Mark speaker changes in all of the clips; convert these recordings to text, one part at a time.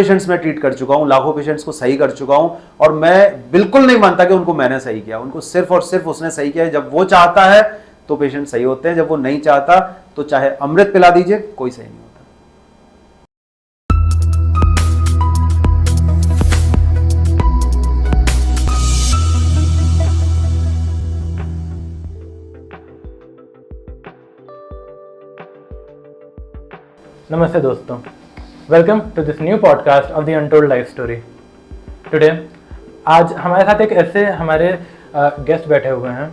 Speaker 1: Patients में treat कर चुका हूँ, लाखों पेशेंट्स को सही कर चुका हूँ, और मैं बिल्कुल नहीं मानता कि उनको मैंने सही किया। उनको सिर्फ और सिर्फ उसने सही किया है। जब वो चाहता है तो पेशेंट सही होते हैं, जब वो नहीं चाहता तो चाहे अमृत पिला दीजिए, कोई सही नहीं होता।
Speaker 2: नमस्ते दोस्तों, welcome to this new podcast of the untold life story. Today आज हमारे साथ एक ऐसे हमारे गेस्ट बैठे हुए हैं,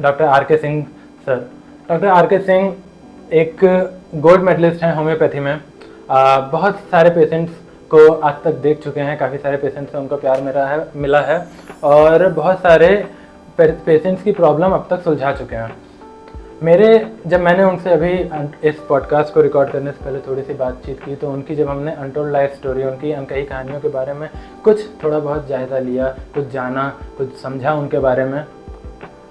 Speaker 2: डॉक्टर आर के सिंह सर। डॉक्टर आर के सिंह एक गोल्ड मेडलिस्ट हैं होम्योपैथी में। बहुत सारे पेशेंट्स को आज तक देख चुके हैं, काफ़ी सारे पेशेंट्स से उनका प्यार मिला है और बहुत सारे पेशेंट्स की प्रॉब्लम अब तक सुलझा चुके हैं। जब मैंने उनसे अभी इस पॉडकास्ट को रिकॉर्ड करने से पहले थोड़ी सी बातचीत की, तो उनकी जब हमने अनटोल्ड लाइफ स्टोरी, उनकी अनकही कहानियों के बारे में कुछ थोड़ा बहुत जायज़ा लिया, कुछ जाना, कुछ समझा उनके बारे में,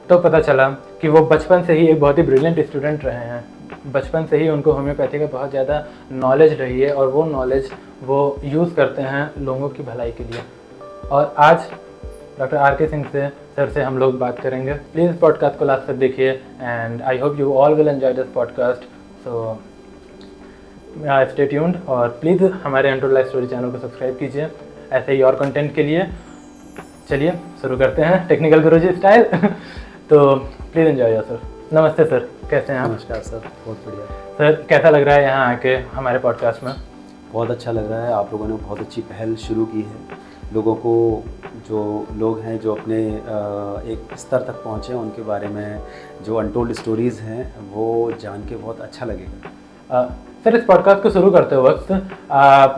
Speaker 2: तो पता चला कि वो बचपन से ही एक बहुत ही ब्रिलियंट स्टूडेंट रहे हैं। बचपन से ही उनको होम्योपैथी का बहुत ज़्यादा नॉलेज रही है और वो नॉलेज वो यूज़ करते हैं लोगों की भलाई के लिए। और आज डॉक्टर आर के सिंह सर से हम लोग बात करेंगे। प्लीज़ पॉडकास्ट को लास्ट तक देखिए and I hope you all will enjoy this podcast. So stay tuned और प्लीज़ हमारे अनटोल्ड लाइफ स्टोरी चैनल को सब्सक्राइब कीजिए ऐसे ही और कंटेंट के लिए। चलिए शुरू करते हैं टेक्निकल गुरुजी स्टाइल। तो प्लीज़ एंजॉय योर सर। नमस्ते सर, कैसे हैं आप?
Speaker 1: नमस्कार सर, बहुत बढ़िया
Speaker 2: सर। कैसा लग रहा है यहाँ आके हमारे पॉडकास्ट में?
Speaker 1: बहुत अच्छा लग रहा है। आप लोगों ने बहुत अच्छी पहल शुरू की है। लोगों को, जो लोग हैं जो अपने एक स्तर तक पहुँचे, उनके बारे में जो अनटोल्ड स्टोरीज़ हैं वो जान के बहुत अच्छा लगेगा।
Speaker 2: सर, इस पॉडकास्ट को शुरू करते वक्त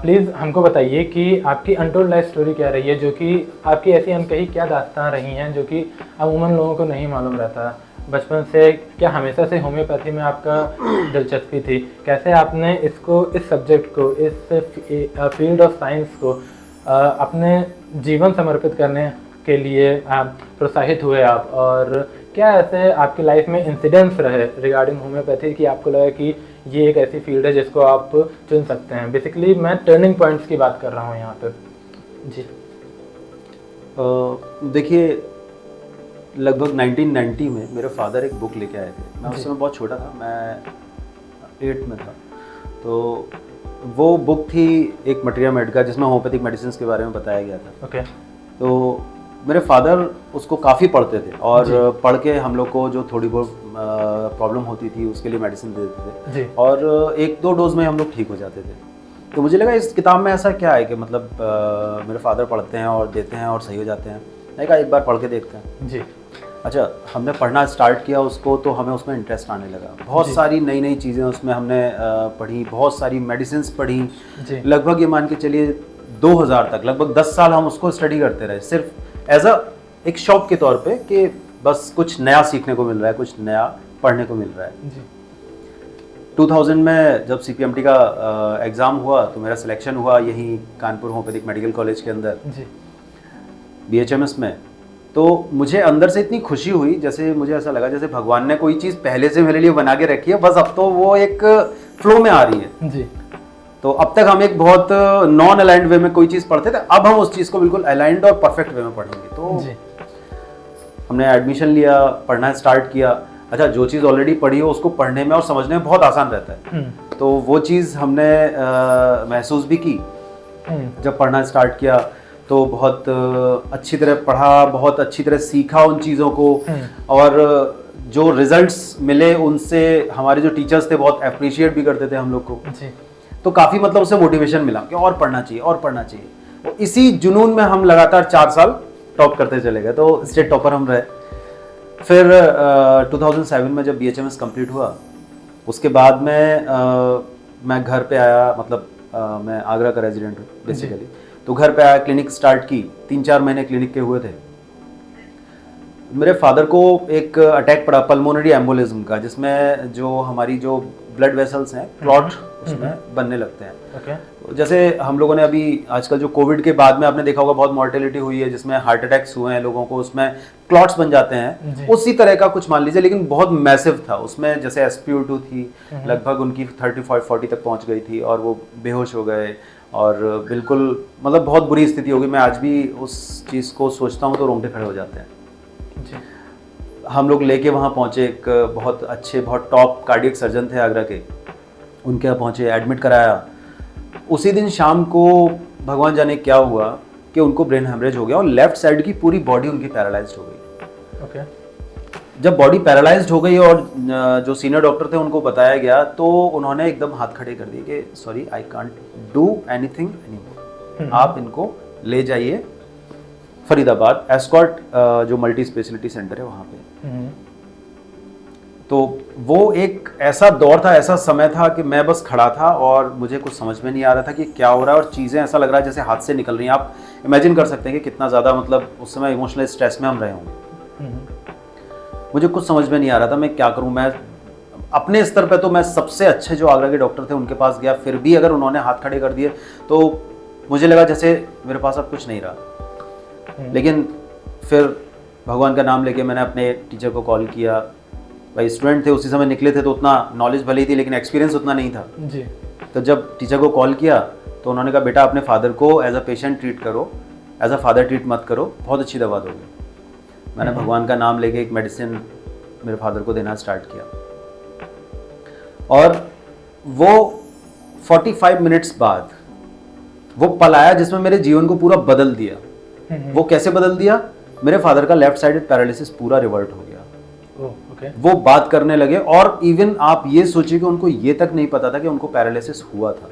Speaker 2: प्लीज़ हमको बताइए कि आपकी अनटोल्ड लाइफ स्टोरी क्या रही है, जो कि आपकी ऐसी अनकही क्या दास्तां रही हैं जो कि अमूमन लोगों को नहीं मालूम रहता। बचपन से क्या हमेशा से होम्योपैथी में आपका दिलचस्पी थी? कैसे आपने इस सब्जेक्ट को, इस फील्ड ऑफ साइंस को अपने जीवन समर्पित करने के लिए प्रोत्साहित हुए आप? और क्या ऐसे आपकी लाइफ में इंसिडेंट्स रहे रिगार्डिंग होम्योपैथी कि आपको लगा कि ये एक ऐसी फील्ड है जिसको आप चुन सकते हैं? बेसिकली मैं टर्निंग पॉइंट्स की बात कर रहा हूँ यहाँ पे जी।
Speaker 1: देखिए, लगभग 1990 में मेरे फादर एक बुक लेके आए थे। मैं उस समय बहुत छोटा था, मैं 8th में था। तो वो बुक थी एक मटेरिया मेड का, जिसमें होम्योपैथिक मेडिसिन के बारे में बताया गया था।
Speaker 2: ओके।
Speaker 1: तो मेरे फादर उसको काफ़ी पढ़ते थे और पढ़ के हम लोग को जो थोड़ी बहुत प्रॉब्लम होती थी उसके लिए मेडिसिन दे देते थे और 1-2 डोज में हम लोग ठीक हो जाते थे। तो मुझे लगा इस किताब में ऐसा क्या है कि मतलब मेरे फादर पढ़ते हैं और देते हैं और सही हो जाते हैं। मैंने कहा एक बार पढ़ के देखते हैं
Speaker 2: जी।
Speaker 1: अच्छा, हमने पढ़ना स्टार्ट किया उसको, तो हमें उसमें इंटरेस्ट आने लगा। बहुत सारी नई नई चीज़ें उसमें हमने पढ़ी, बहुत सारी मेडिसिन पढ़ी। लगभग ये मान के चलिए 2000 तक, लगभग 10 साल हम उसको स्टडी करते रहे, सिर्फ एज एक शौक के तौर पे कि बस कुछ नया सीखने को मिल रहा है, कुछ नया पढ़ने को मिल रहा है जी। 2000 में जब CPMT का एग्ज़ाम हुआ तो मेरा सिलेक्शन हुआ यहीं कानपुर होम्योपैथिक मेडिकल कॉलेज के अंदर जी, BHMS में। तो मुझे अंदर से इतनी खुशी हुई, जैसे मुझे ऐसा लगा जैसे भगवान ने कोई चीज़ पहले से मेरे लिए बना के रखी है, बस अब तो वो एक फ्लो में आ रही है जी। तो अब तक हम एक बहुत नॉन अलाइंड वे में कोई चीज़ पढ़ते थे, अब हम उस चीज़ को बिल्कुल अलाइंड और परफेक्ट वे में पढ़ेंगे। तो जी, हमने एडमिशन लिया, पढ़ना स्टार्ट किया। अच्छा, जो चीज़ ऑलरेडी पढ़ी हो उसको पढ़ने में और समझने में बहुत आसान रहता है, तो वो चीज़ हमने महसूस भी की। जब पढ़ना स्टार्ट किया तो बहुत अच्छी तरह पढ़ा, बहुत अच्छी तरह सीखा उन चीज़ों को, और जो रिजल्ट्स मिले उनसे हमारे जो टीचर्स थे बहुत अप्रिशिएट भी करते थे हम लोग को जी। तो काफ़ी मतलब उससे मोटिवेशन मिला कि और पढ़ना चाहिए और पढ़ना चाहिए। तो इसी जुनून में हम लगातार 4 साल टॉप करते चले गए, तो स्टेट टॉपर हम रहे। फिर 2007 में जब BHMS कंप्लीट हुआ, उसके बाद में मैं घर पे आया, मतलब मैं आगरा का रेजिडेंट हूँ बेसिकली। तो घर पे आया, क्लिनिक स्टार्ट की, 3-4 महीने क्लिनिक के हुए थे। मेरे फादर को एक अटैक पड़ा पल्मोनरी एम्बोलिज्म का, जिसमें जो हमारी जो ब्लड वेसल्स हैं, क्लॉट उसमें बनने लगते हैं। okay. जैसे हम लोगों ने अभी आजकल जो कोविड के बाद में आपने देखा होगा बहुत मॉर्टेलिटी हुई है, जिसमें हार्ट अटैक्स हुए हैं लोगों को, उसमें क्लॉट्स बन जाते हैं, उसी तरह का कुछ मान लीजिए, लेकिन बहुत मैसिव था उसमें। जैसे SpO2 थी, लगभग उनकी 35-40 तक पहुंच गई थी और वो बेहोश हो गए और बिल्कुल मतलब बहुत बुरी स्थिति होगी। मैं आज भी उस चीज़ को सोचता हूँ तो रोंगटे खड़े हो जाते हैं
Speaker 2: जी।
Speaker 1: हम लोग लेके वहाँ पहुँचे, एक बहुत अच्छे बहुत टॉप कार्डियक सर्जन थे आगरा के, उनके यहाँ पहुँचे, एडमिट कराया। उसी दिन शाम को भगवान जाने क्या हुआ कि उनको ब्रेन हेमरेज हो गया और लेफ्ट साइड की पूरी बॉडी उनकी पैरालाइज्ड हो गई।
Speaker 2: ओके।
Speaker 1: जब बॉडी पैरालाइज्ड हो गई और जो सीनियर डॉक्टर थे उनको बताया गया तो उन्होंने एकदम हाथ खड़े कर दिए कि sorry I can't do anything anymore, आप इनको ले जाइए फरीदाबाद एस्कॉर्ट जो मल्टी स्पेशलिटी सेंटर है वहाँ पे। तो वो एक ऐसा दौर था, ऐसा समय था कि मैं बस खड़ा था और मुझे कुछ समझ में नहीं आ रहा था कि क्या हो रहा है और चीज़ें ऐसा लग रहा है जैसे हाथ से निकल रही हैं। आप इमेजिन कर सकते हैं कि कितना ज़्यादा मतलब उस समय इमोशनल स्ट्रेस में हम रहे होंगे। मुझे कुछ समझ में नहीं आ रहा था मैं क्या करूं। मैं अपने स्तर पे तो मैं सबसे अच्छे जो आगरा के डॉक्टर थे उनके पास गया, फिर भी अगर उन्होंने हाथ खड़े कर दिए तो मुझे लगा जैसे मेरे पास अब कुछ नहीं रहा। लेकिन फिर भगवान का नाम लेके मैंने अपने टीचर को कॉल किया। भाई स्टूडेंट थे उसी समय निकले थे तो उतना नॉलेज भले ही थी लेकिन एक्सपीरियंस उतना नहीं था
Speaker 2: जी।
Speaker 1: तो जब टीचर को कॉल किया तो उन्होंने कहा बेटा अपने फादर को एज अ पेशेंट ट्रीट करो, एज अ फादर ट्रीट मत करो, बहुत अच्छी दवा दोगे। मैंने भगवान का नाम लेके एक मेडिसिन मेरे फादर को देना स्टार्ट किया और वो 45 मिनट्स बाद वो पल आया जिसमें मेरे जीवन को पूरा बदल दिया। वो कैसे बदल दिया? मेरे फादर का लेफ्ट साइडेड पैरालिसिस पूरा रिवर्ट हो गया। वो बात करने लगे और इवन आप ये सोचिए कि उनको ये तक नहीं पता था कि उनको पैरालिसिस हुआ था।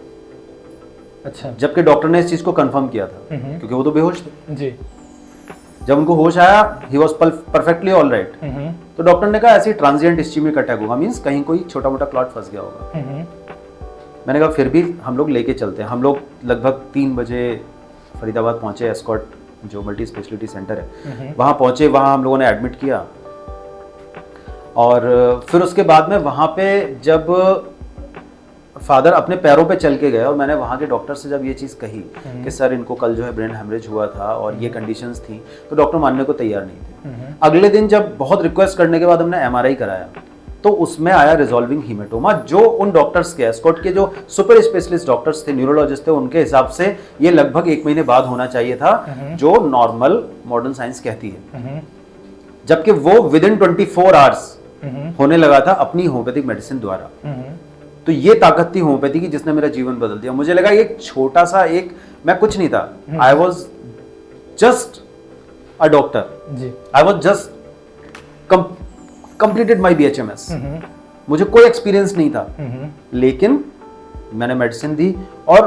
Speaker 2: अच्छा।
Speaker 1: जबकि डॉक्टर ने इस चीज को कंफर्म किया था क्योंकि वो तो बेहोश थे।
Speaker 2: जी।
Speaker 1: जब उनको होश आया he was perfectly all right. तो डॉक्टर ने कहा ऐसी ट्रांजिएंट इस्चेमिक अटैक होगा, मींस कहीं कोई छोटा मोटा क्लॉट फंस गया होगा। मैंने कहा फिर भी हम लोग लेके चलते हैं। हम लोग लगभग 3 बजे फरीदाबाद पहुंचे, एस्कॉर्ट जो मल्टी स्पेशलिटी सेंटर है वहाँ पहुंचे। वहाँ हम लोगों ने एडमिट किया और फिर उसके बाद में वहाँ पे जब फादर अपने पैरों पे चल के गए और मैंने वहाँ के डॉक्टर से जब ये चीज़ कही कि सर इनको कल जो है ब्रेन हेमरेज हुआ था और ये कंडीशंस थी, तो डॉक्टर मानने को तैयार नहीं थे। अगले दिन जब बहुत रिक्वेस्ट करने के बाद हमने एमआरआई कराया तो उसमें आया रिजॉल्विंग हीमेटोमा, जो उन डॉक्टर्स के एस्कॉर्ट के जो सुपर स्पेशलिस्ट डॉक्टर्स थे, न्यूरोलॉजिस्ट थे, उनके हिसाब से ये लगभग 1 महीने बाद होना चाहिए था जो नॉर्मल मॉडर्न साइंस कहती है, जबकि वो विद इन 24 आवर्स होने लगा था अपनी होम्योपैथिक मेडिसिन द्वारा। तो ये ताकत थी होम्योपैथी की जिसने मेरा जीवन बदल दिया। मुझे लगा एक छोटा सा मैं कुछ नहीं था, I was just a doctor, I was just completed my BHMS। मुझे कोई एक्सपीरियंस नहीं था लेकिन मैंने मेडिसिन दी और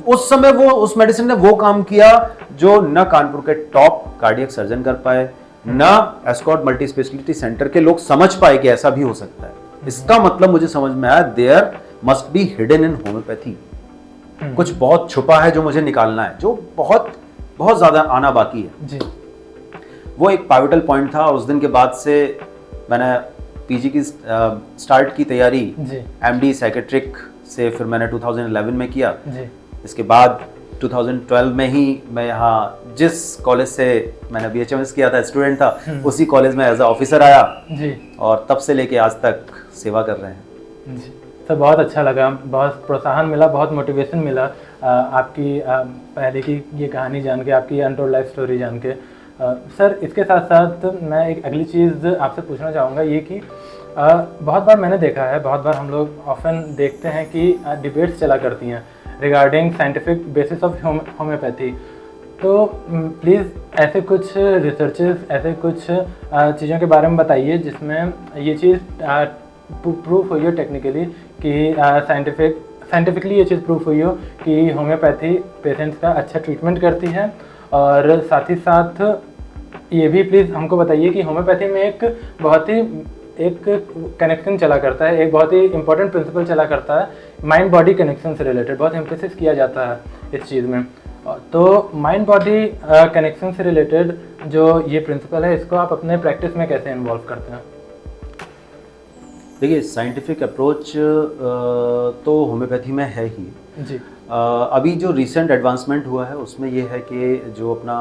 Speaker 1: उस समय वो उस मेडिसिन ने वो काम किया जो न कानपुर के टॉप कार्डियक सर्जन कर पाए, ना एस्कॉर्ट मल्टी स्पेशलिटी सेंटर के लोग समझ पाए कि ऐसा भी हो सकता है। इसका मतलब मुझे समझ में आया there must be hidden in homeopathy, कुछ बहुत छुपा है जो मुझे निकालना है, जो बहुत बहुत ज्यादा आना बाकी है जी। वो एक पाइवटल पॉइंट था। उस दिन के बाद से मैंने पीजी की स्टार्ट की तैयारी, MD साइकेट्रिक से फिर मैंने 2011 में किया जी। इसके बाद 2012 में ही मैं यहाँ जिस कॉलेज से मैंने BHMS किया था, स्टूडेंट था, उसी कॉलेज में एज अ ऑफिसर आया जी। और तब से लेके आज तक सेवा कर रहे हैं
Speaker 2: जी। सर बहुत अच्छा लगा, बहुत प्रोत्साहन मिला, बहुत मोटिवेशन मिला आपकी पहले की ये कहानी जान के, आपकी अनटोल्ड लाइफ स्टोरी जान के। सर इसके साथ साथ मैं एक अगली चीज़ आपसे पूछना चाहूँगा ये कि बहुत बार मैंने देखा है, बहुत बार हम लोग ऑफन देखते हैं कि डिबेट्स चला करती हैं regarding scientific basis of homeopathy. तो प्लीज़ ऐसे कुछ रिसर्चेस, ऐसे कुछ चीज़ों के बारे में बताइए जिसमें ये चीज़ प्रूफ हुई हो टेक्निकली कि साइंटिफिकली ये चीज़ प्रूफ हुई हो कि होम्योपैथी पेशेंट्स का अच्छा ट्रीटमेंट करती है। और साथ ही साथ ये भी प्लीज़ हमको बताइए कि होम्योपैथी में एक कनेक्शन चला करता है, एक बहुत ही इंपॉर्टेंट प्रिंसिपल चला करता है, माइंड बॉडी कनेक्शन से रिलेटेड बहुत एम्फेसिस किया जाता है इस चीज़ में। तो माइंड बॉडी कनेक्शन से रिलेटेड जो ये प्रिंसिपल है, इसको आप अपने प्रैक्टिस में कैसे इन्वॉल्व करते हैं?
Speaker 1: देखिए साइंटिफिक अप्रोच तो होम्योपैथी में है ही जी। अभी जो रिसेंट एडवांसमेंट हुआ है उसमें ये है कि जो अपना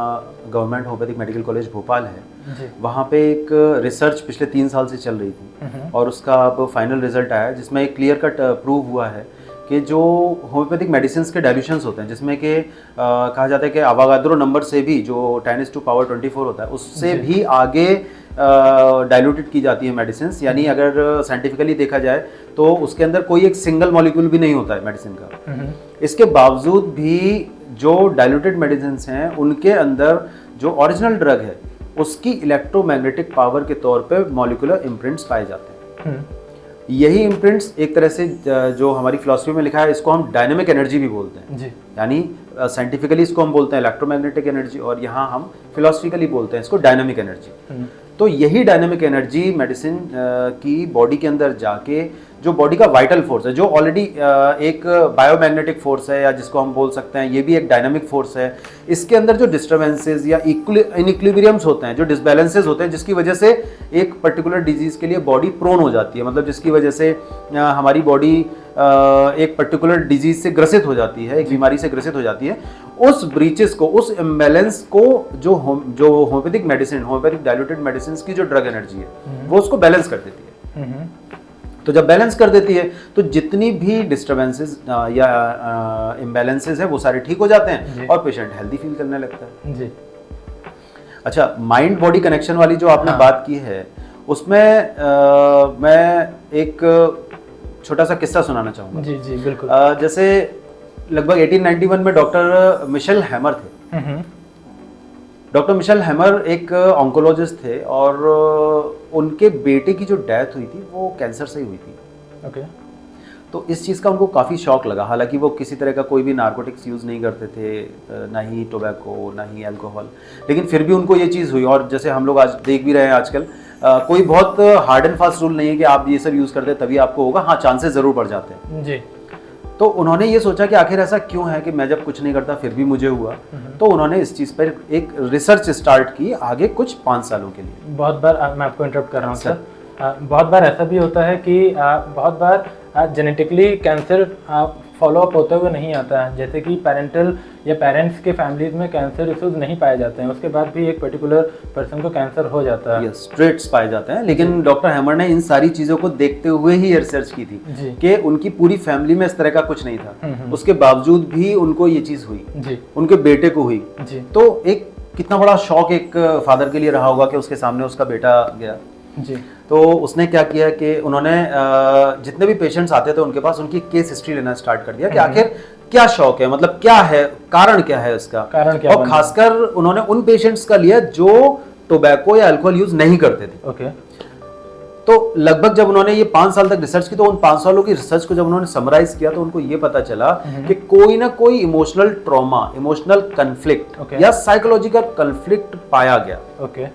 Speaker 1: government homeopathic medical college Bhopal है वहाँ पे एक रिसर्च पिछले 3 साल से चल रही थी और उसका अब फाइनल रिजल्ट आया जिसमें एक क्लियर कट प्रूव हुआ है कि जो होम्योपैथिक मेडिसिन के डाइल्यूशंस होते हैं, जिसमें कि कहा जाता है कि अवागाद्रो नंबर से भी जो 10⁻⁴ होता है उससे भी आगे डाइल्यूटेड की जाती है मेडिसिन। यानी अगर साइंटिफिकली देखा जाए तो उसके अंदर कोई एक सिंगल मॉलिक्यूल भी नहीं होता है मेडिसिन का। इसके बावजूद भी जो डाइल्यूटेड मेडिसिन हैं उनके अंदर जो ओरिजिनल ड्रग है उसकी इलेक्ट्रोमैग्नेटिक पावर के तौर पे मॉलिक्यूलर इम्प्रिंट्स पाए जाते हैं। यही इम्प्रिंट्स एक तरह से जो हमारी फिलॉसफी में लिखा है इसको हम डायनेमिक एनर्जी भी बोलते हैं जी। यानी साइंटिफिकली इसको हम बोलते हैं इलेक्ट्रोमैग्नेटिक एनर्जी और यहाँ हम फिलॉसफिकली बोलते हैं इसको डायनेमिक एनर्जी। तो यही डायनेमिक एनर्जी मेडिसिन की बॉडी के अंदर जाके जो बॉडी का वाइटल फोर्स है, जो ऑलरेडी एक बायोमैग्नेटिक फोर्स है या जिसको हम बोल सकते हैं ये भी एक डायनामिक फोर्स है, इसके अंदर जो डिस्टर्बेंसेस या इनइक्विलिब्रियम्स होते हैं, जो डिसबैलेंसेस होते हैं, जिसकी वजह से एक पर्टिकुलर डिजीज के लिए बॉडी प्रोन हो जाती है, मतलब जिसकी वजह से हमारी बॉडी एक पर्टिकुलर डिजीज से ग्रसित हो जाती है, एक बीमारी से ग्रसित हो जाती है, उस ब्रीचेस को, उस इम्बैलेंस को जो homeopathic medicine, homeopathic diluted medicine की जो ड्रग एनर्जी है वो उसको बैलेंस कर देती है। तो जब बैलेंस कर देती है तो जितनी भी डिस्टर्बेंसेस या इम्बैलेंसेस है वो सारे ठीक हो जाते हैं और पेशेंट हेल्दी फील करने लगता है जी। अच्छा, माइंड बॉडी कनेक्शन वाली जो आपने बात की है उसमें मैं एक छोटा सा किस्सा सुनाना चाहूँगा। जी जी बिल्कुल। जैसे लगभग 1891 में डॉक्टर मिशेल हैमर थे। डॉक्टर मिशेल हैमर एक ऑन्कोलॉजिस्ट थे और उनके बेटे की जो डेथ हुई थी वो कैंसर से ही हुई थी। ओके। तो इस चीज़ का उनको काफ़ी शौक लगा। हालांकि वो किसी तरह का कोई भी नार्कोटिक्स यूज़ नहीं करते थे, ना ही टोबैको, ना ही अल्कोहल, लेकिन फिर भी उनको ये चीज़ हुई। और जैसे हम लोग आज देख भी रहे हैं आजकल, कोई बहुत हार्ड एंड फास्ट रूल नहीं है कि आप ये सब यूज़ करते तभी आपको होगा। हाँ, चांसेस ज़रूर बढ़ जाते हैं जी। तो उन्होंने ये सोचा कि आखिर ऐसा क्यों है कि मैं जब कुछ नहीं करता फिर भी मुझे हुआ। तो उन्होंने इस चीज़ पर एक रिसर्च स्टार्ट की आगे कुछ 5 सालों के लिए।
Speaker 2: बहुत बार मैं आपको इंटरप्ट कर रहा हूँ सर, बहुत बार ऐसा भी होता है कि बहुत बार जेनेटिकली कैंसर फॉलो अप होते हुए नहीं आता है। जैसे कि पेरेंटल या पेरेंट्स के फैमिलीज में कैंसर इश्यूज नहीं पाए जाते हैं, उसके बाद भी एक पर्टिकुलर पर्सन को कैंसर हो जाता है।
Speaker 1: यस, ट्रेट्स पाए जाते हैं। लेकिन डॉक्टर हैमर ने इन सारी चीज़ों को देखते हुए ही रिसर्च की थी कि उनकी पूरी फैमिली में इस तरह का कुछ नहीं था, उसके बावजूद भी उनको ये चीज़ हुई जी, उनके बेटे को हुई जी। तो एक कितना बड़ा शौक एक फादर के लिए रहा होगा कि उसके सामने उसका बेटा गया जी। तो उसने क्या किया कि उन्होंने जितने भी पेशेंट्स आते थे उनके पास उनकी केस हिस्ट्री लेना स्टार्ट कर दिया कि आखिर क्या शौक है, मतलब क्या है, कारण क्या है इसका, कारण क्या। और खासकर उन्होंने उन पेशेंट्स का लिया जो टोबैको या अल्कोहल यूज नहीं करते थे। ओके। तो लगभग जब उन्होंने ये 5 साल तक रिसर्च की तो उन 5 सालों की रिसर्च को जब उन्होंने समराइज किया तो उनको ये पता चला कि कोई ना कोई इमोशनल ट्रॉमा, इमोशनल कन्फ्लिक्ट या साइकोलॉजिकल कन्फ्लिक्ट पाया गया। ओके।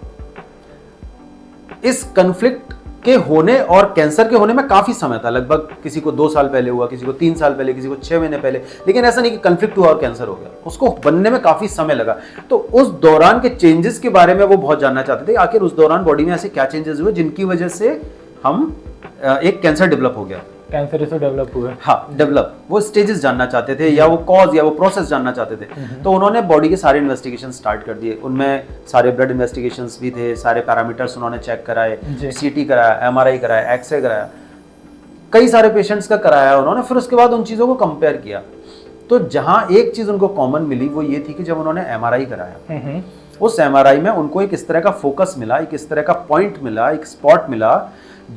Speaker 1: इस कन्फ्लिक्ट के होने और कैंसर के होने में काफी समय था, लगभग किसी को 2 साल पहले हुआ, किसी को 3 साल पहले, किसी को 6 महीने पहले, लेकिन ऐसा नहीं कि कन्फ्लिक्ट हुआ और कैंसर हो गया, उसको बनने में काफी समय लगा। तो उस दौरान के चेंजेस के बारे में वो बहुत जानना चाहते थे, आखिर उस दौरान बॉडी में ऐसे क्या चेंजेस हुए जिनकी वजह से हम एक कैंसर डेवलप हो गया, कैंसर इसे डेवलप हुए। हाँ, डेवलप, वो स्टेजेस जानना चाहते थे या वो कॉज या वो प्रोसेस जानना चाहते थे। तो उन्होंने बॉडी के सारे इन्वेस्टिगेशन स्टार्ट कर दिए। उनमें सारे ब्लड इन्वेस्टिगेशंस भी थे, सारे पैरामीटर्स उन्होंने चेक कराए, सीटी कराया, एमआरआई कराया, एक्सरे कराया, कई सारे पेशेंट्स का कराया उन्होंने। फिर उसके बाद उन चीज़ों को कंपेयर किया तो जहाँ एक चीज़ उनको कॉमन मिली वो ये थी कि जब उन्होंने एमआरआई कराया, उस एमआरआई में उनको एक इस तरह का फोकस मिला, एक इस तरह का पॉइंट मिला, एक स्पॉट मिला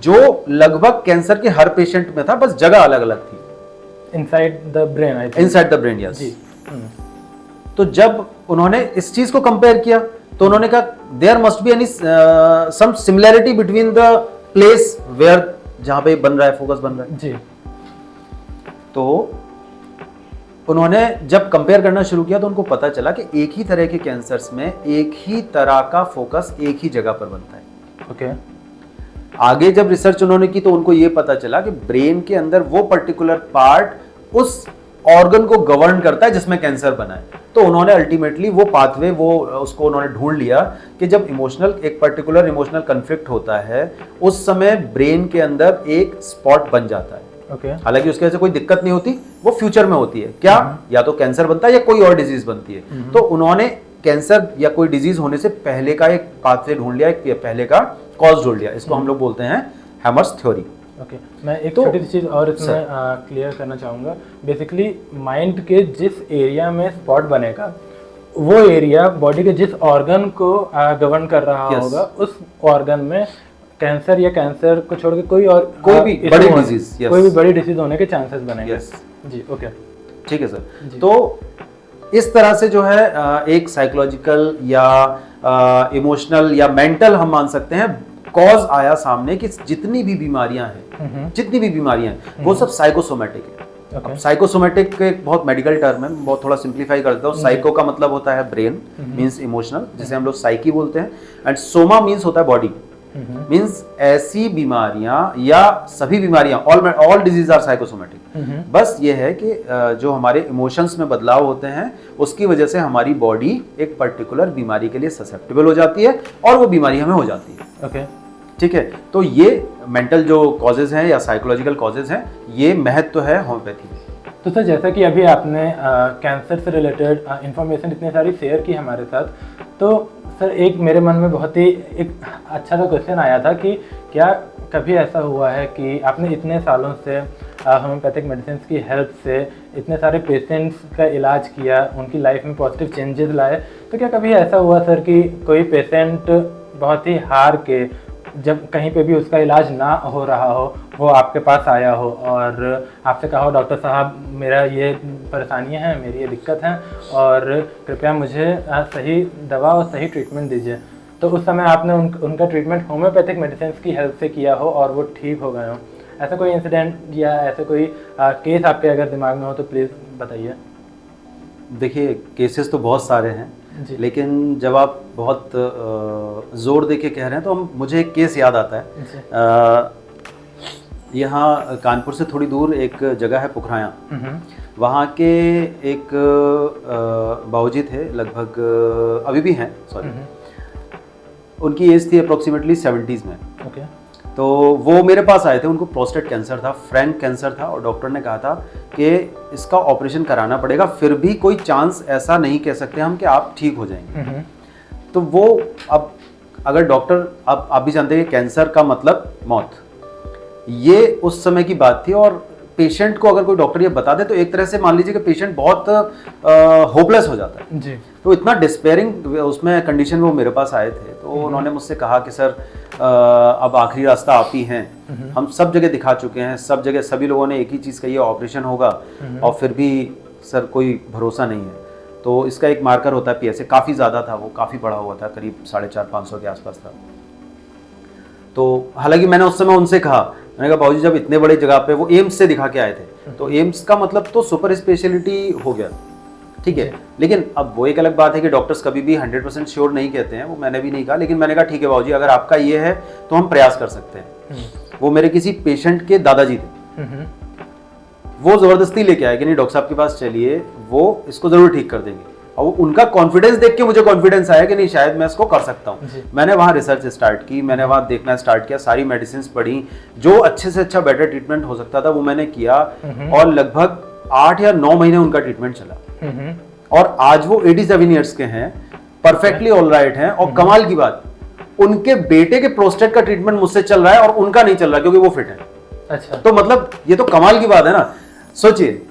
Speaker 1: जो लगभग कैंसर के हर पेशेंट में था, बस जगह अलग अलग थी। Inside the brain, I think. Inside the brain, yes. तो जब उन्होंने इस चीज को कंपेयर किया तो उन्होंने कहा there must be any some similarity between the place where, जहां पे बन रहा है, फोकस बन रहा है जी। तो उन्होंने जब कंपेयर करना शुरू किया तो उनको पता चला कि एक ही तरह के कैंसर्स में एक ही तरह का फोकस एक ही जगह पर बनता है। ओके। आगे जब रिसर्च उन्होंने की तो उनको ये पता चला कि ब्रेन के अंदर वो पर्टिकुलर पार्ट उस ऑर्गन को गवर्न करता है जिसमें कैंसर बना है। तो उन्होंने अल्टीमेटली वो पाथवे, वो उसको उन्होंने ढूंढ लिया कि जब एक पर्टिकुलर इमोशनल कन्फ्लिक्ट होता है उस समय ब्रेन के अंदर एक स्पॉट बन जाता है। ओके। हालांकि उसके वजह से कोई दिक्कत नहीं होती, वो फ्यूचर में होती है क्या, या तो कैंसर बनता है या कोई और डिजीज बनती है। तो उन्होंने कैंसर या कोई डिजीज होने से पहले का एक पाथवे ढूंढ लिया, एक पहले का कॉज ढूंढ लिया। इसको हम लोग बोलते हैं हैमर्स थ्योरी।
Speaker 2: ओके मैं एक छोटी सी चीज़ और इसमें क्लियर करना चाहूँगा। बेसिकली माइंड के जिस एरिया में स्पॉट बनेगा वो एरिया बॉडी के जिस ऑर्गन को गवर्न कर रहा होगा, उस ऑर्गन में कैंसर या कैंसर को छोड़ के कोई भी बड़ी डिजीज कोई भी बड़ी डिजीज होने के चांसेस बनेंगे। जी ओके
Speaker 1: ठीक है सर। तो इस तरह से जो है एक साइकोलॉजिकल या इमोशनल या मेंटल हम मान सकते हैं कॉज आया सामने कि जितनी भी बीमारियां हैं वो सब साइकोसोमेटिक है। अब साइकोसोमेटिक एक बहुत मेडिकल टर्म है, बहुत थोड़ा सिंप्लीफाई करता हूँ। साइको का मतलब होता है ब्रेन, मींस इमोशनल, जिसे हम लोग साइकी बोलते हैं, एंड सोमा मींस होता है बॉडी, मींस ऐसी बीमारियां या सभी बीमारियां, ऑल डिजीज आर साइकोसोमेटिक। बस ये है कि जो हमारे इमोशंस में बदलाव होते हैं उसकी वजह से हमारी बॉडी एक पर्टिकुलर बीमारी के लिए ससेप्टेबल हो जाती है और वो बीमारी हमें हो जाती है।
Speaker 2: ओके
Speaker 1: ठीक है, तो ये मेंटल जो कॉजेज हैं या साइकोलॉजिकल कॉजेज हैं, ये महत्व है होम्योपैथी में।
Speaker 2: तो सर जैसा कि अभी आपने कैंसर से रिलेटेड इंफॉर्मेशन इतनी सारी शेयर की हमारे साथ, तो सर एक मेरे मन में बहुत ही एक अच्छा सा क्वेश्चन आया था कि क्या कभी ऐसा हुआ है कि आपने इतने सालों से होम्योपैथिक मेडिसिन की हेल्प से इतने सारे पेशेंट्स का इलाज किया, उनकी लाइफ में पॉजिटिव चेंजेस लाए, तो क्या कभी ऐसा हुआ सर कि कोई पेशेंट बहुत ही हार के, जब कहीं पे भी उसका इलाज ना हो रहा हो, वो आपके पास आया हो और आपसे कहा हो डॉक्टर साहब मेरा ये परेशानियां हैं, मेरी ये दिक्कत हैं और कृपया मुझे सही दवा और सही ट्रीटमेंट दीजिए, तो उस समय आपने उनका ट्रीटमेंट होम्योपैथिक मेडिसिन की हेल्प से किया हो और वो ठीक हो गए हो? ऐसा कोई इंसिडेंट या ऐसे कोई केस आपके अगर दिमाग में हो तो प्लीज़ बताइए।
Speaker 1: देखिए केसेस तो बहुत सारे हैं, लेकिन जब आप बहुत जोर दे के कह रहे हैं तो मुझे एक केस याद आता है। यहाँ कानपुर से थोड़ी दूर एक जगह है पुखराया, वहाँ के एक बाबूजी थे, लगभग अभी भी हैं, सॉरी, उनकी एज थी अप्रोक्सीमेटली 70s में। तो वो मेरे पास आए थे, उनको प्रोस्टेट कैंसर था, फ्रैंक कैंसर था, और डॉक्टर ने कहा था कि इसका ऑपरेशन कराना पड़ेगा, फिर भी कोई चांस ऐसा नहीं कह सकते हम कि आप ठीक हो जाएंगे। तो वो अब अगर डॉक्टर, आप भी जानते हैं कि कैंसर का मतलब मौत, ये उस समय की बात थी, और पेशेंट को अगर कोई डॉक्टर ये बता दे तो एक तरह से मान लीजिए कि पेशेंट बहुत होपलेस हो जाता है जी। तो इतना डिस्पेयरिंग उसमें कंडीशन में वो मेरे पास आए थे, तो उन्होंने मुझसे कहा कि सर अब आखिरी रास्ता आप ही हैं, हम सब जगह दिखा चुके हैं, सब जगह सभी लोगों ने एक ही चीज़ कही है, ऑपरेशन होगा, और फिर भी सर कोई भरोसा नहीं है। तो इसका एक मार्कर होता है PSA, काफ़ी ज़्यादा था वो, काफ़ी बड़ा हुआ था, करीब 450-500 के आसपास था। तो हालांकि मैंने उस समय उनसे कहा, मैंने कहा बाबूजी जब इतने बड़े जगह पे, वो एम्स से दिखा के आए थे, तो एम्स का मतलब तो सुपर स्पेशलिटी हो गया, ठीक है, लेकिन अब वो एक अलग बात है कि डॉक्टर्स कभी भी 100% श्योर नहीं कहते हैं, वो मैंने भी नहीं कहा, लेकिन मैंने कहा ठीक है बाबूजी अगर आपका ये है तो हम प्रयास कर सकते हैं। वो मेरे किसी पेशेंट के दादाजी थे, वो जबरदस्ती लेके आए कि नहीं डॉक्टर साहब के पास चलिए, वो इसको जरूर ठीक कर देंगे, और उनका कॉन्फिडेंस देख के मुझे कॉन्फिडेंस आया कि नहीं शायद मैं इसको कर सकता हूँ। मैंने वहाँ रिसर्च स्टार्ट की, मैंने वहाँ देखना स्टार्ट किया, सारी मेडिसिन पढ़ी, जो अच्छे से अच्छा बेटर ट्रीटमेंट हो सकता था वो मैंने किया, और लगभग 8 या 9 महीने उनका ट्रीटमेंट चला, और आज वो 87 ईयर्स के हैं, परफेक्टली ऑल राइट हैं, और कमाल की बात उनके बेटे के प्रोस्टेट का ट्रीटमेंट मुझसे चल रहा है और उनका नहीं चल रहा क्योंकि वो फिट है। अच्छा, तो मतलब ये तो कमाल की बात है ना। सोचिए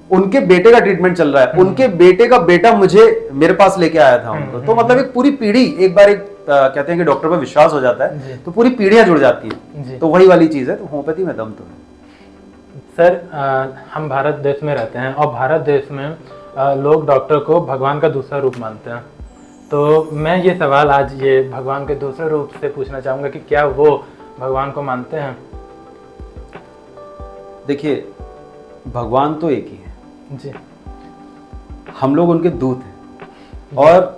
Speaker 1: उनके बेटे का ट्रीटमेंट चल रहा है, उनके बेटे का बेटा मेरे पास लेके आया था उनको, तो मतलब एक पूरी पीढ़ी, एक बार कहते हैं कि डॉक्टर पर विश्वास हो जाता है तो पूरी पीढ़ियां जुड़ जाती हैं, तो वही वाली चीज है। तो होम्योपैथी में दम तो है।
Speaker 2: सर हम भारत देश में रहते हैं और भारत देश में लोग डॉक्टर को भगवान का दूसरा रूप मानते हैं, तो मैं ये सवाल आज ये भगवान के दूसरे रूप से पूछना चाहूँगा कि क्या वो भगवान को मानते हैं?
Speaker 1: देखिए भगवान तो एक ही है
Speaker 2: जी,
Speaker 1: हम लोग उनके दूत हैं, और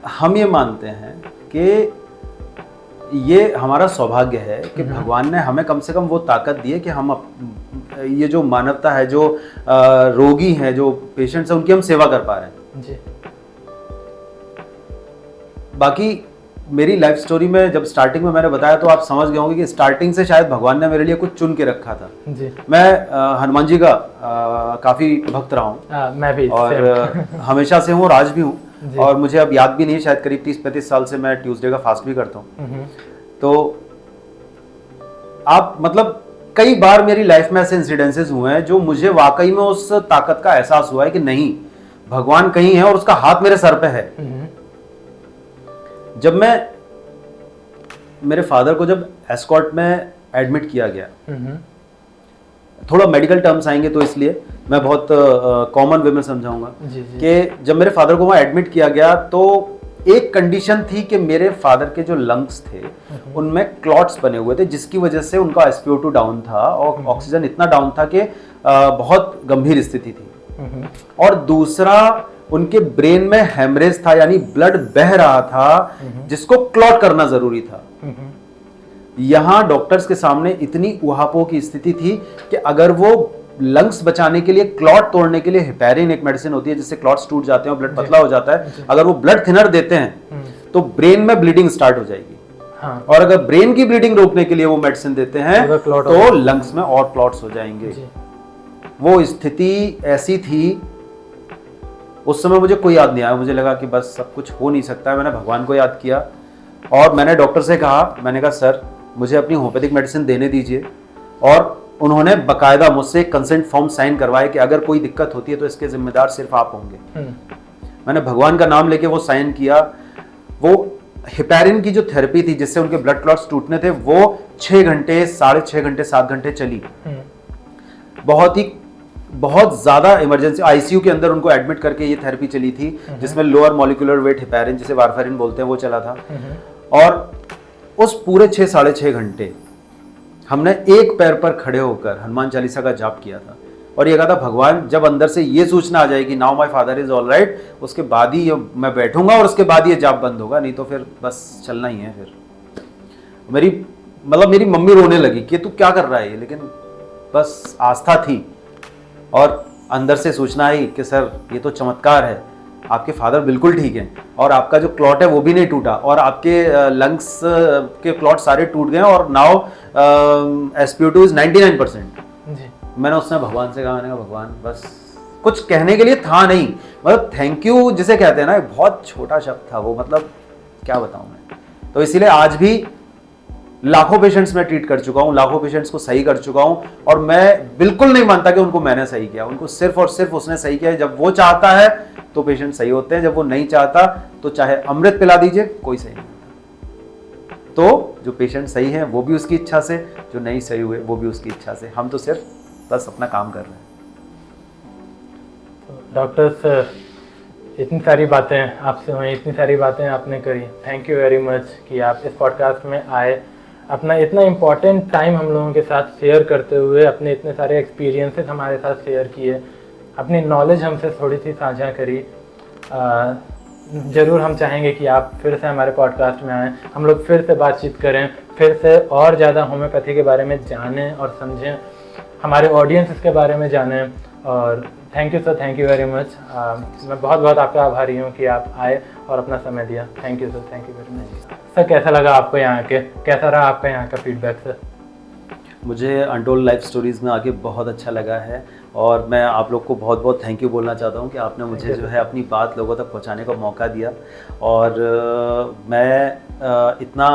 Speaker 1: हम ये मानते हैं कि ये हमारा सौभाग्य है कि भगवान ने हमें कम से कम वो ताकत दी है कि हम ये जो मानवता है, जो रोगी हैं, जो पेशेंट्स हैं, उनकी हम सेवा कर पा रहे हैं जी। बाकी मेरी लाइफ स्टोरी में जब स्टार्टिंग में मैंने बताया तो आप समझ गए होंगे कि स्टार्टिंग से शायद भगवान ने मेरे लिए कुछ चुन के रखा था जी। मैं हनुमान जी का काफ़ी भक्त रहा हूँ, मैं भी, और हमेशा से हूँ और आज भी हूँ, और मुझे अब याद भी नहीं है, शायद करीब 30-35 साल से मैं ट्यूसडे का फास्ट भी करता हूँ। तो आप मतलब कई बार मेरी लाइफ में ऐसे इंसिडेंसेस हुए हैं जो मुझे वाकई में उस ताकत का एहसास हुआ है कि नहीं, भगवान कहीं है और उसका हाथ मेरे सर पे है। जब मैं मेरे फादर को जब एस्कॉर्ट में एडमिट किया गया, थोड़ा मेडिकल टर्म्स आएंगे तो इसलिए मैं बहुत कॉमन वे में समझाऊंगा कि जब मेरे फादर को वहां एडमिट किया गया तो एक कंडीशन थी कि मेरे फादर के जो लंग्स थे उनमें क्लॉट्स बने हुए थे, जिसकी वजह से उनका SpO2 डाउन था और ऑक्सीजन इतना डाउन था कि बहुत गंभीर स्थिति थी। और दूसरा, उनके ब्रेन में हेमरेज था, यानी ब्लड बह रहा था जिसको क्लॉट करना जरूरी था। यहां डॉक्टर्स के सामने इतनी उहापोह की स्थिति थी कि अगर वो लंग्स बचाने के लिए, क्लॉट तोड़ने के लिए हेपेरिन एक मेडिसिन होती है जिससे क्लॉट्स टूट जाते हैं और ब्लड पतला हो जाता है, अगर वो ब्लड थिनर देते हैं तो ब्रेन में ब्लीडिंग स्टार्ट हो जाएगी। हाँ। और अगर ब्रेन की ब्लीडिंग रोकने के लिए वो मेडिसिन देते हैं तो लंग्स में और क्लॉट्स हो जाएंगे। वो स्थिति ऐसी थी, उस समय मुझे कोई याद नहीं आया, मुझे लगा कि बस सब कुछ हो नहीं सकता है। मैंने भगवान को याद किया और मैंने डॉक्टर से कहा, मैंने कहा सर मुझे अपनी होम्योपैथिक मेडिसिन देने दीजिए। और उन्होंने बकायदा मुझसे कंसेंट फॉर्म साइन करवाए कि अगर कोई दिक्कत होती है तो इसके जिम्मेदार सिर्फ आप होंगे। मैंने भगवान का नाम लेके वो साइन किया। वो हेपेरिन की जो थेरेपी थी जिससे उनके ब्लड क्लॉट्स टूटने थे वो 6 घंटे, 6.5 घंटे, 7 घंटे चली। बहुत ज्यादा इमरजेंसी, ICU के अंदर उनको एडमिट करके ये थेरेपी चली थी जिसमें लोअर मॉलिक्यूलर वेट हेपेरिन, जिसे वारफेरिन बोलते हैं, वो चला था। और उस पूरे 6-6.5 घंटे हमने एक पैर पर खड़े होकर हनुमान चालीसा का जाप किया था और ये कहा था भगवान जब अंदर से ये सूचना आ जाएगी now my father is all right, उसके बाद ही मैं बैठूंगा और उसके बाद ये जाप बंद होगा, नहीं तो फिर बस चलना ही है। फिर मेरी मम्मी रोने लगी कि तू क्या कर रहा है, लेकिन बस आस्था थी और अंदर से सूचना आई कि सर ये तो चमत्कार है, आपके फादर बिल्कुल ठीक हैं और आपका जो क्लॉट है वो भी नहीं टूटा और आपके लंग्स के क्लॉट सारे टूट गए और नाउ SpO2 इज 99%। मैंने उसने भगवान से कहा, मैंने कहा भगवान बस कुछ कहने के लिए था नहीं, मतलब थैंक यू जिसे कहते हैं ना, बहुत छोटा शब्द था वो, मतलब क्या बताऊं मैं। तो इसीलिए आज भी लाखों पेशेंट्स में ट्रीट कर चुका हूं, लाखों पेशेंट्स को सही कर चुका हूं और मैं बिल्कुल नहीं मानता कि उनको मैंने सही किया, उनको सिर्फ और सिर्फ उसने सही किया है। जब वो चाहता है तो पेशेंट सही होते हैं, जब वो नहीं चाहता तो चाहे अमृत पिला दीजिए कोई सही नहीं होता। तो जो पेशेंट सही है वो भी उसकी इच्छा से, जो नहीं सही हुए वो भी उसकी इच्छा से, हम तो सिर्फ बस अपना काम कर रहे हैं।
Speaker 2: डॉक्टर्स, इतनी सारी बातें आपसे हुई, इतनी सारी बातें आपने करी, थैंक यू वेरी मच कि आप इस पॉडकास्ट में आए, अपना इतना इम्पोर्टेंट टाइम हम लोगों के साथ शेयर करते हुए अपने इतने सारे एक्सपीरियंसेस हमारे साथ शेयर किए, अपनी नॉलेज हमसे थोड़ी सी साझा करी। ज़रूर हम चाहेंगे कि आप फिर से हमारे पॉडकास्ट में आएँ, हम लोग फिर से बातचीत करें, फिर से और ज़्यादा होम्योपैथी के बारे में जानें और समझें, हमारे ऑडियंस इसके बारे में जानें। और thank you sir, thank you very much. मैं बहुत बहुत आपका आभारी हूँ कि आप आए और अपना समय दिया। Thank you sir, thank you very much. Sir कैसा लगा आपको यहाँ के, कैसा रहा आपका यहाँ का फीडबैक सर?
Speaker 1: मुझे अनटोल्ड लाइफ स्टोरीज़ में आके बहुत अच्छा लगा है और मैं आप लोग को बहुत बहुत थैंक यू बोलना चाहता हूँ कि आपने मुझे जो है अपनी बात लोगों तक पहुँचाने का मौका दिया। और मैं इतना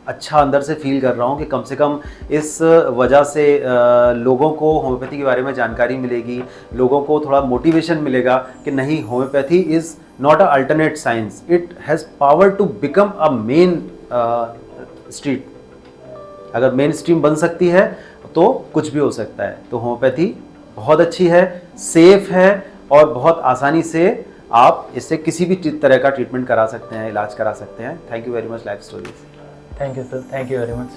Speaker 1: अच्छा अंदर से फील कर रहा हूँ कि कम से कम इस वजह से लोगों को होम्योपैथी के बारे में जानकारी मिलेगी, लोगों को थोड़ा मोटिवेशन मिलेगा कि नहीं, homeopathy is not a alternate science, it has power to become a main street. अगर मेन स्ट्रीम बन सकती है तो कुछ भी हो सकता है। तो होम्योपैथी बहुत अच्छी है, सेफ है और बहुत आसानी से आप इससे किसी भी तरह का ट्रीटमेंट करा सकते हैं, इलाज करा सकते हैं। Thank you very much life stories.
Speaker 2: Thank you sir, thank you very much.